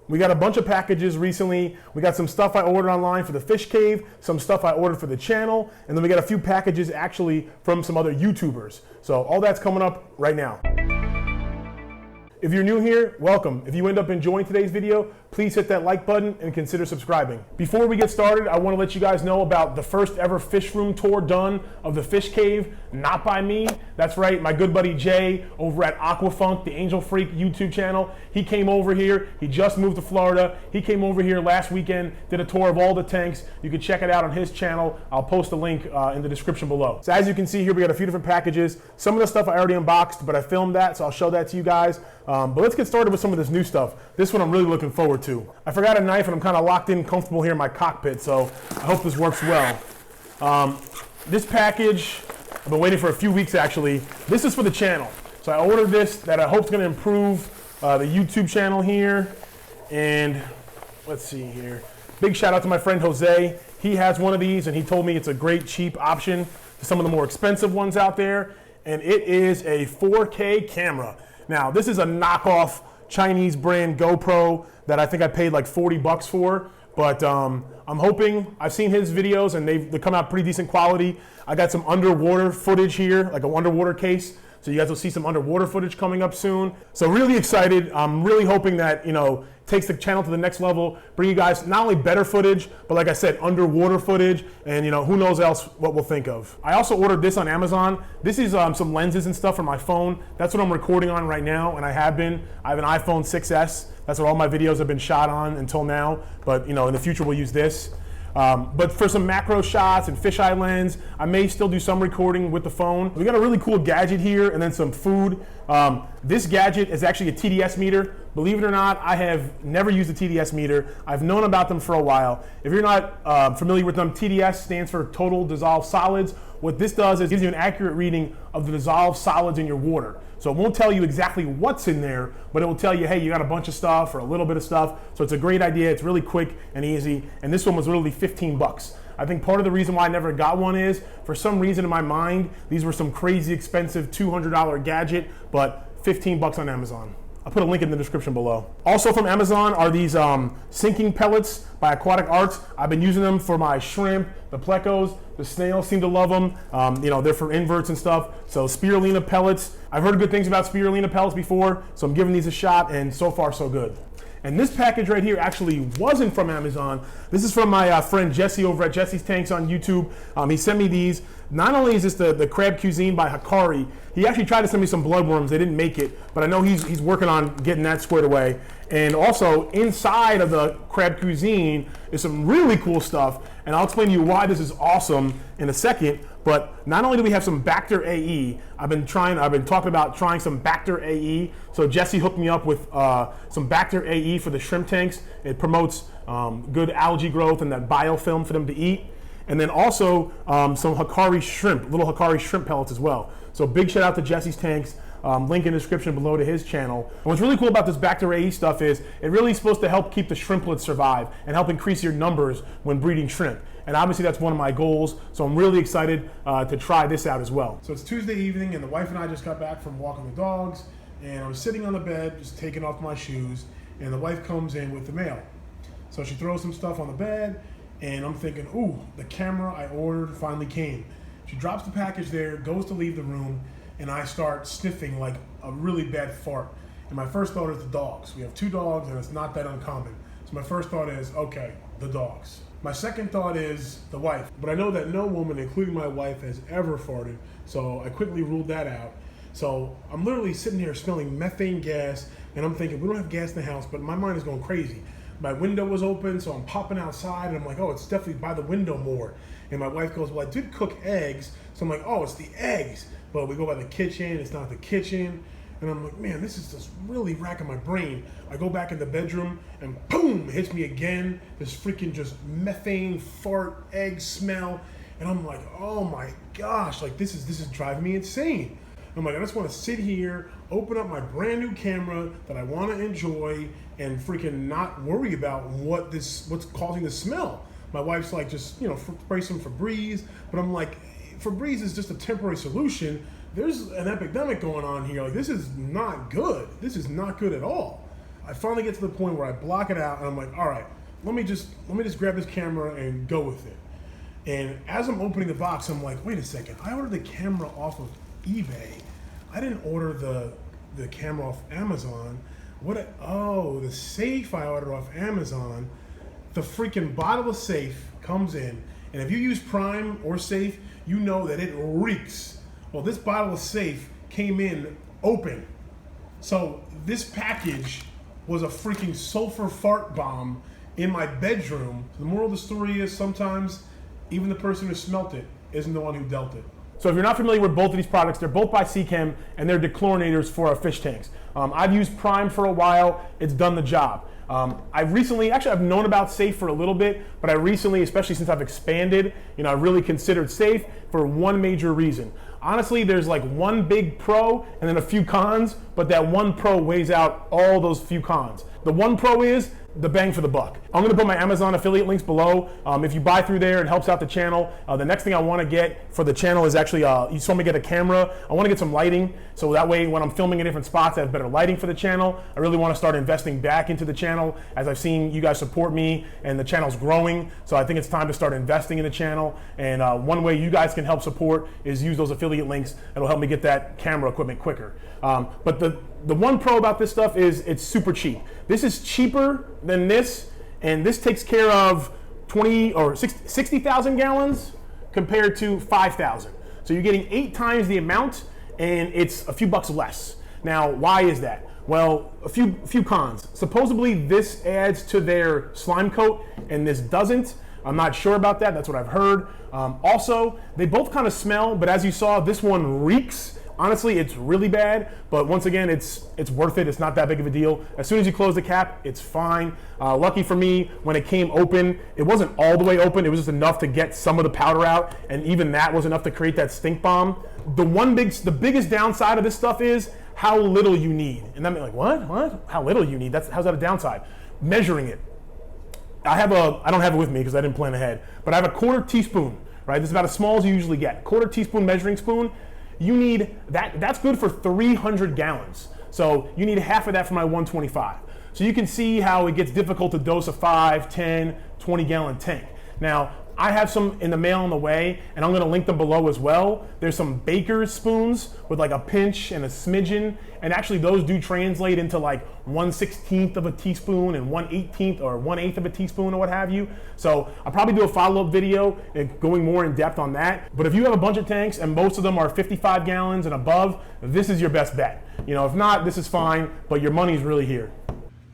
We got a bunch of packages recently. We got some stuff I ordered online for the fish cave, some stuff I ordered for the channel, and then we got a few packages actually from some other YouTubers. So all that's coming up right now. If you're new here, welcome. If you end up enjoying today's video, please hit that like button and consider subscribing. Before we get started, I want to let you guys know about the first ever fish room tour done of the fish cave, not by me. That's right, my good buddy Jay over at AquaFunk, the Angel Freak YouTube channel. He came over here. He just moved to Florida. He came over here last weekend, did a tour of all the tanks. You can check it out on his channel. I'll post a link in the description below. So as you can see here, we got a few different packages. Some of the stuff I already unboxed, but I filmed that, so I'll show that to you guys. But let's get started with some of this new stuff. This one I'm really looking forward to. I forgot a knife and I'm kind of locked in comfortable here in my cockpit, so I hope this works well. This package, I've been waiting for a few weeks actually. This is for the channel. So I ordered this that I hope is going to improve the YouTube channel here. And let's see here. Big shout out to my friend Jose. He has one of these and he told me it's a great cheap option to some of the more expensive ones out there. And it is a 4K camera. Now, this is a knockoff Chinese brand GoPro that I think I paid like 40 bucks for, but I'm hoping, I've seen his videos and they come out pretty decent quality. I got some underwater footage here, like an underwater case, so you guys will see some underwater footage coming up soon. So really excited. I'm really hoping that, you know, takes the channel to the next level, bring you guys not only better footage, but like I said, underwater footage, and you know, who knows else what we'll think of. I also ordered this on Amazon. This is some lenses and stuff for my phone. That's what I'm recording on right now, and I have an iPhone 6S. That's what all my videos have been shot on until now, but you know, in the future we'll use this. But for some macro shots and fisheye lens, I may still do some recording with the phone. We got a really cool gadget here and then some food. This gadget is actually a TDS meter. Believe it or not, I have never used a TDS meter. I've known about them for a while. If you're not familiar with them, TDS stands for Total Dissolved Solids. What this does is it gives you an accurate reading of the dissolved solids in your water. So it won't tell you exactly what's in there, but it will tell you, hey, you got a bunch of stuff or a little bit of stuff. So it's a great idea. It's really quick and easy. And this one was literally 15 bucks. I think part of the reason why I never got one is, for some reason in my mind, these were some crazy expensive $200 gadget, but 15 bucks on Amazon. I'll put a link in the description below. Also from Amazon are these sinking pellets by Aquatic Arts. I've been using them for my shrimp, the plecos, the snails seem to love them. You know, they're for inverts and stuff. So Spirulina Pellets. I've heard good things about Spirulina Pellets before, so I'm giving these a shot, and so far so good. And this package right here actually wasn't from Amazon. This is from my friend Jessie over at Jessie's Tanks on YouTube. He sent me these. Not only is this the crab cuisine by Hikari, he actually tried to send me some bloodworms. They didn't make it, but I know he's working on getting that squared away. And also inside of the crab cuisine is some really cool stuff, and I'll explain to you why this is awesome in a second. But not only do we have some Bacter AE, I've been talking about trying some Bacter AE. So Jessie hooked me up with some Bacter AE for the shrimp tanks. It promotes good algae growth and that biofilm for them to eat. And then also some Hikari shrimp, little Hikari shrimp pellets as well. So big shout out to Jessie's Tanks. Link in the description below to his channel. And what's really cool about this Bacter AE stuff is it really is supposed to help keep the shrimplets survive and help increase your numbers when breeding shrimp. And obviously that's one of my goals, so I'm really excited to try this out as well. So it's Tuesday evening and the wife and I just got back from walking the dogs, and I was sitting on the bed just taking off my shoes, and the wife comes in with the mail. So she throws some stuff on the bed, and I'm thinking, ooh, the camera I ordered finally came. She drops the package there, goes to leave the room, and I start sniffing like a really bad fart. And my first thought is the dogs. We have 2 dogs and it's not that uncommon. So my first thought is, okay, the dogs. My second thought is the wife. But I know that no woman, including my wife, has ever farted, so I quickly ruled that out. So I'm literally sitting here smelling methane gas, and I'm thinking, we don't have gas in the house, but my mind is going crazy. My window was open, so I'm popping outside, and I'm like, oh, it's definitely by the window more. And my wife goes, well, I did cook eggs, so I'm like, oh, it's the eggs. But we go by the kitchen, it's not the kitchen. And I'm like, man, this is just really racking my brain. I go back in the bedroom and boom, it hits me again. This freaking just methane fart egg smell. And I'm like, oh my gosh, like this is driving me insane. I'm like, I just want to sit here, open up my brand new camera that I want to enjoy and freaking not worry about what's causing the smell. My wife's like, just, you know, spray some Febreze. But I'm like, Febreze is just a temporary solution. There's an epidemic going on here. Like, this is not good. This is not good at all. I finally get to the point where I block it out and I'm like, all right, let me just grab this camera and go with it. And as I'm opening the box, I'm like, wait a second, I ordered the camera off of eBay. I didn't order the camera off Amazon. Oh, the safe I ordered off Amazon. The freaking bottle of Safe comes in, and if you use Prime or Safe, you know that it reeks. Well, this bottle of Safe came in open. So this package was a freaking sulfur fart bomb in my bedroom. The moral of the story is sometimes even the person who smelt it isn't the one who dealt it. So if you're not familiar with both of these products, they're both by Seachem, and they're dechlorinators for our fish tanks. I've used Prime for a while. It's done the job. I've known about Safe for a little bit, but I recently, especially since I've expanded, I really considered Safe for one major reason. Honestly, there's like one big pro and then a few cons, but that one pro weighs out all those few cons. The one pro is the bang for the buck. I'm gonna put my Amazon affiliate links below. If you buy through there, it helps out the channel. The next thing I wanna get for the channel is actually, you saw me get a camera. I wanna get some lighting, so that way when I'm filming in different spots, I have better lighting for the channel. I really wanna start investing back into the channel as I've seen you guys support me and the channel's growing. So I think it's time to start investing in the channel. And one way you guys can help support is use those affiliate links. It'll help me get that camera equipment quicker. But the one pro about this stuff is it's super cheap. This is cheaper than this, and this takes care of 60,000 gallons compared to 5,000. So you're getting 8 times the amount, and it's a few bucks less. Now, why is that? Well, a few cons. Supposedly this adds to their slime coat, and this doesn't. I'm not sure about that. That's what I've heard. Also, they both kind of smell, but as you saw, this one reeks. Honestly, it's really bad, but once again, it's worth it. It's not that big of a deal. As soon as you close the cap, it's fine. Lucky for me, when it came open, it wasn't all the way open. It was just enough to get some of the powder out, and even that was enough to create that stink bomb. The biggest downside of this stuff is how little you need. And I'm like, what? How little you need? How's that a downside? Measuring it. I don't have it with me because I didn't plan ahead, but I have a 1/4 teaspoon, right? This is about as small as you usually get. 1/4 teaspoon measuring spoon. You need that. That's good for 300 gallons. So you need half of that for my 125. So you can see how it gets difficult to dose a 5, 10, 20 gallon tank. Now, I have some in the mail on the way, and I'm gonna link them below as well. There's some baker's spoons with like a pinch and a smidgen, and actually those do translate into like 1/16 of a teaspoon and 1/18 or 1/8 of a teaspoon or what have you. So I'll probably do a follow-up video going more in depth on that. But if you have a bunch of tanks and most of them are 55 gallons and above, this is your best bet. If not, this is fine, but your money's really here.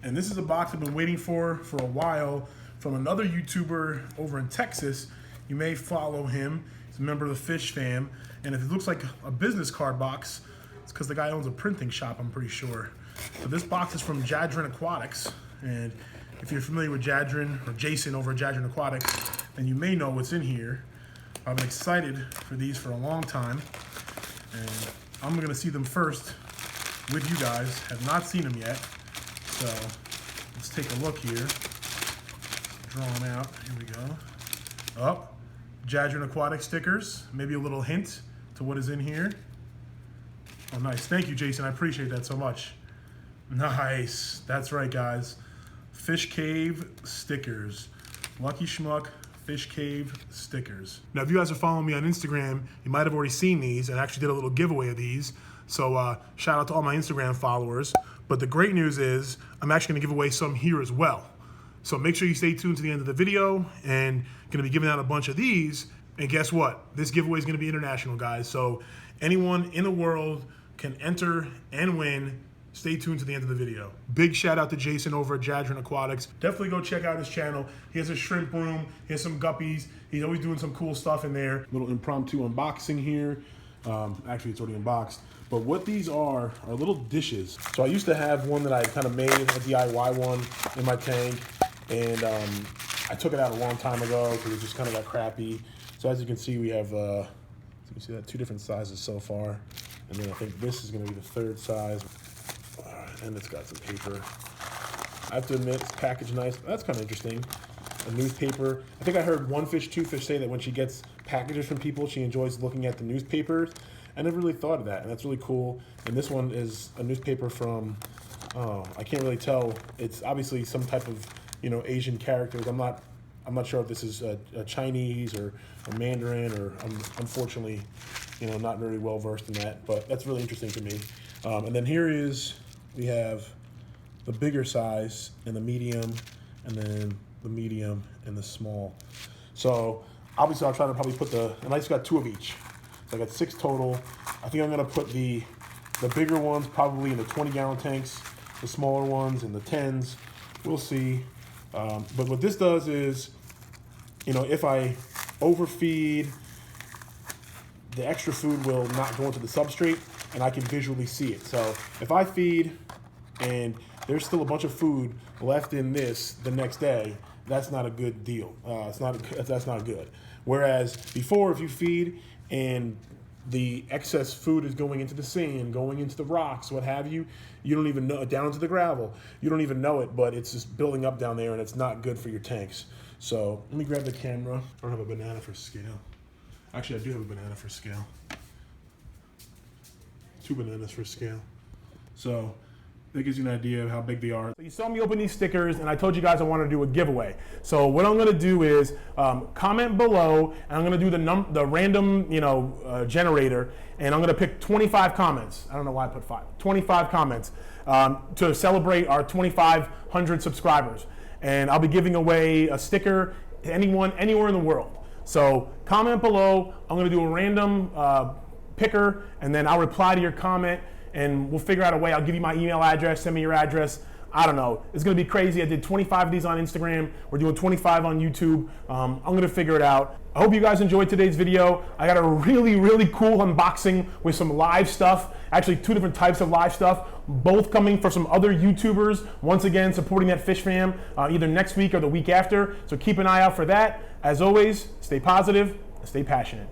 And this is a box I've been waiting for a while, from another YouTuber over in Texas. You may follow him. He's a member of the Fish Fam. And if it looks like a business card box, it's because the guy owns a printing shop, I'm pretty sure. But this box is from Jadren Aquatics. And if you're familiar with Jadren, or Jason over at Jadren Aquatics, then you may know what's in here. I've been excited for these for a long time. And I'm gonna see them first with you guys. Have not seen them yet. So let's take a look here. Draw them out. Here we go. Oh, Jadren Aquatic stickers. Maybe a little hint to what is in here. Oh, nice. Thank you, Jason. I appreciate that so much. Nice. That's right, guys. Fish Cave stickers. Lucky Schmuck Fish Cave stickers. Now, if you guys are following me on Instagram, you might have already seen these. I actually did a little giveaway of these. So shout out to all my Instagram followers. But the great news is I'm actually going to give away some here as well. So make sure you stay tuned to the end of the video, and going to be giving out a bunch of these. And guess what? This giveaway is going to be international, guys. So anyone in the world can enter and win. Stay tuned to the end of the video. Big shout out to Jason over at Jadren Aquatics. Definitely go check out his channel. He has a shrimp room. He has some guppies. He's always doing some cool stuff in there. Little impromptu unboxing here. Actually, it's already unboxed. But what these are little dishes. So I used to have one that I kind of made, a DIY one in my tank. And I took it out a long time ago because it just kind of got crappy. So as you can see, we have, you can see that 2 different sizes so far. And then I think this is going to be the 3rd size. And it's got some paper. I have to admit, it's packaged nice. That's kind of interesting. A newspaper. I think I heard One Fish, Two Fish say that when she gets packages from people, she enjoys looking at the newspapers. I never really thought of that, and that's really cool. And this one is a newspaper from I can't really tell. It's obviously some type of, you know, Asian characters. I'm not sure if this is a Chinese or a Mandarin, or I'm unfortunately, you know, not very well versed in that, but that's really interesting to me. And then we have the bigger size and the medium, and then the medium and the small. So obviously I'll try to probably put and I just got 2 of each. So I got 6 total. I think I'm gonna put the bigger ones probably in the 20-gallon tanks, the smaller ones in the 10s. We'll see. But what this does is, you know, if I overfeed, the extra food will not go into the substrate, and I can visually see it. So if I feed and there's still a bunch of food left in this the next day, that's not a good deal. That's not good. Whereas before, if you feed and the excess food is going into the sand, going into the rocks, what have you, you don't even know, down into the gravel, you don't even know it, but it's just building up down there, and it's not good for your tanks. So let me grab the camera. I don't have a banana for scale. Actually, I do have a banana for scale. 2 bananas for scale. So that gives you an idea of how big they are. So you saw me open these stickers, and I told you guys I wanted to do a giveaway. So what I'm gonna do is comment below, and I'm gonna do the random, you know, generator, and I'm gonna pick 25 comments. I don't know why I put 5. 25 comments to celebrate our 2,500 subscribers. And I'll be giving away a sticker to anyone, anywhere in the world. So comment below. I'm gonna do a random picker, and then I'll reply to your comment, and we'll figure out a way. I'll give you my email address, send me your address. I don't know. It's gonna be crazy. I did 25 of these on Instagram. We're doing 25 on YouTube. I'm gonna figure it out. I hope you guys enjoyed today's video. I got a really, really cool unboxing with some live stuff. Actually, 2 different types of live stuff, both coming from some other YouTubers. Once again, supporting that fish fam, either next week or the week after. So keep an eye out for that. As always, stay positive and stay passionate.